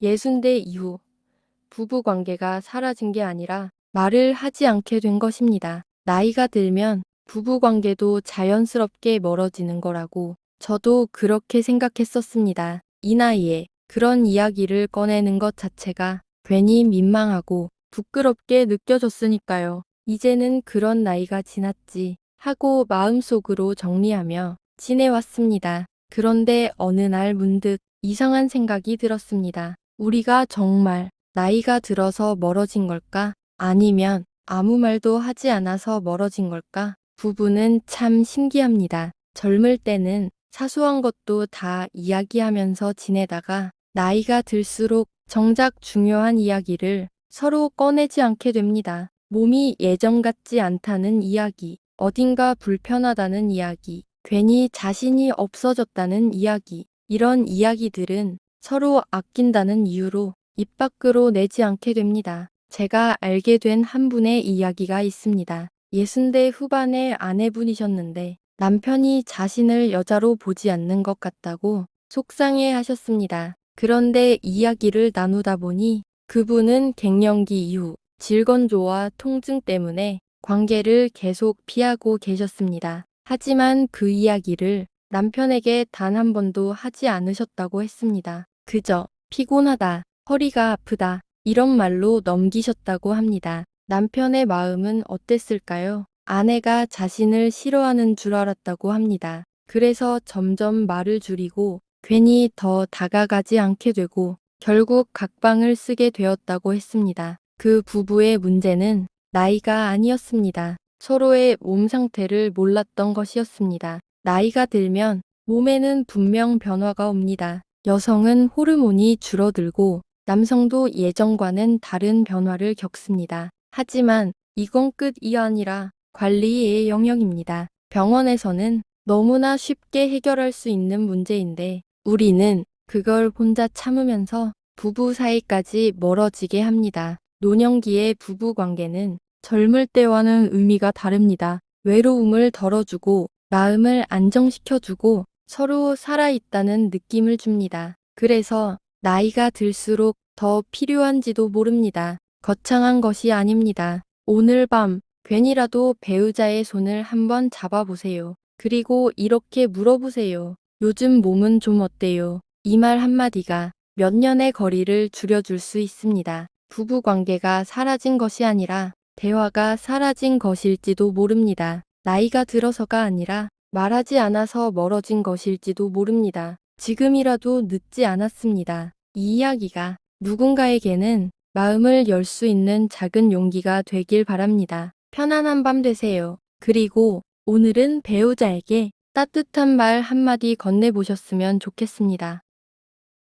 예순대 이후 부부 관계가 사라진 게 아니라 말을 하지 않게 된 것입니다. 나이가 들면 부부 관계도 자연스럽게 멀어지는 거라고 저도 그렇게 생각했었습니다. 이 나이에 그런 이야기를 꺼내는 것 자체가 괜히 민망하고 부끄럽게 느껴졌으니까요. 이제는 그런 나이가 지났지 하고 마음속으로 정리하며 지내왔습니다. 그런데 어느 날 문득 이상한 생각이 들었습니다. 우리가 정말 나이가 들어서 멀어진 걸까? 아니면 아무 말도 하지 않아서 멀어진 걸까? 부부는 참 신기합니다. 젊을 때는 사소한 것도 다 이야기하면서 지내다가 나이가 들수록 정작 중요한 이야기를 서로 꺼내지 않게 됩니다. 몸이 예전 같지 않다는 이야기, 어딘가 불편하다는 이야기, 괜히 자신이 없어졌다는 이야기, 이런 이야기들은 서로 아낀다는 이유로 입 밖으로 내지 않게 됩니다. 제가 알게 된 한 분의 이야기가 있습니다. 60대 후반의 아내분이셨는데 남편이 자신을 여자로 보지 않는 것 같다고 속상해 하셨습니다. 그런데 이야기를 나누다 보니 그분은 갱년기 이후 질건조와 통증 때문에 관계를 계속 피하고 계셨습니다. 하지만 그 이야기를 남편에게 단 한 번도 하지 않으셨다고 했습니다. 그저 피곤하다, 허리가 아프다, 이런 말로 넘기셨다고 합니다. 남편의 마음은 어땠을까요? 아내가 자신을 싫어하는 줄 알았다고 합니다. 그래서 점점 말을 줄이고 괜히 더 다가가지 않게 되고 결국 각방을 쓰게 되었다고 했습니다. 그 부부의 문제는 나이가 아니었습니다. 서로의 몸 상태를 몰랐던 것이었습니다. 나이가 들면 몸에는 분명 변화가 옵니다. 여성은 호르몬이 줄어들고 남성도 예전과는 다른 변화를 겪습니다. 하지만 이건 끝이 아니라 관리의 영역입니다. 병원에서는 너무나 쉽게 해결할 수 있는 문제인데 우리는 그걸 혼자 참으면서 부부 사이까지 멀어지게 합니다. 노년기의 부부 관계는 젊을 때와는 의미가 다릅니다. 외로움을 덜어주고 마음을 안정시켜주고 서로 살아있다는 느낌을 줍니다. 그래서 나이가 들수록 더 필요한지도 모릅니다. 거창한 것이 아닙니다. 오늘 밤 괜히라도 배우자의 손을 한번 잡아보세요. 그리고 이렇게 물어보세요. 요즘 몸은 좀 어때요? 이 말 한마디가 몇 년의 거리를 줄여줄 수 있습니다. 부부 관계가 사라진 것이 아니라 대화가 사라진 것일지도 모릅니다. 나이가 들어서가 아니라 말하지 않아서 멀어진 것일지도 모릅니다. 지금이라도 늦지 않았습니다. 이 이야기가 누군가에게는 마음을 열 수 있는 작은 용기가 되길 바랍니다. 편안한 밤 되세요. 그리고 오늘은 배우자에게 따뜻한 말 한마디 건네보셨으면 좋겠습니다.